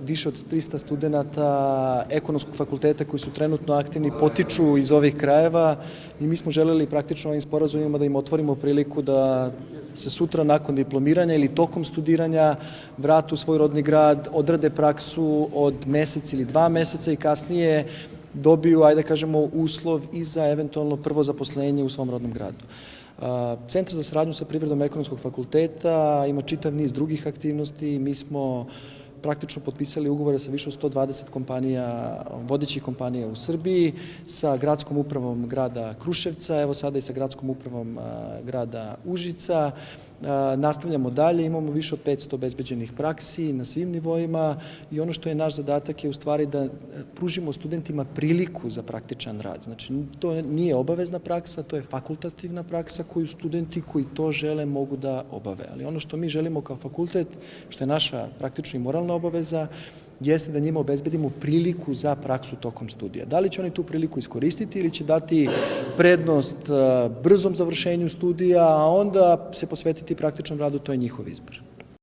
više od 300 studenta ekonomskog fakulteta koji su trenutno aktivni, potiču iz ovih krajeva i mi smo želeli praktično ovim sporazumima da im otvorimo priliku da se sutra nakon diplomiranja ili tokom studiranja vrate u svoj rodni grad, odrade praksu od mesec ili 2 meseca i kasnije dobiju, ajde da kažemo, uslov i za eventualno prvo zaposlenje u svom rodnom gradu. Centar za saradnju sa Privredom ekonomskog fakulteta ima čitav niz drugih aktivnosti. Mi smo praktično potpisali ugovore sa više od 120 kompanija, vodećih kompanija u Srbiji, sa gradskom upravom grada Kruševca, evo sada i sa gradskom upravom grada Užica. Nastavljamo dalje, imamo više od 500 obezbeđenih praksi na svim nivoima i ono što je naš zadatak je u stvari da pružimo studentima priliku za praktičan rad. Znači, to nije obavezna praksa, to je fakultativna praksa koju studenti koji to žele mogu da obave. Ali ono što mi želimo kao fakultet, što je naša praktično i moralna obaveza, jeste da njima obezbedimo priliku za praksu tokom studija. Da li će oni tu priliku iskoristiti ili će dati prednost brzom završenju studija, a onda se posvetiti praktičnom radu, to je njihov izbor.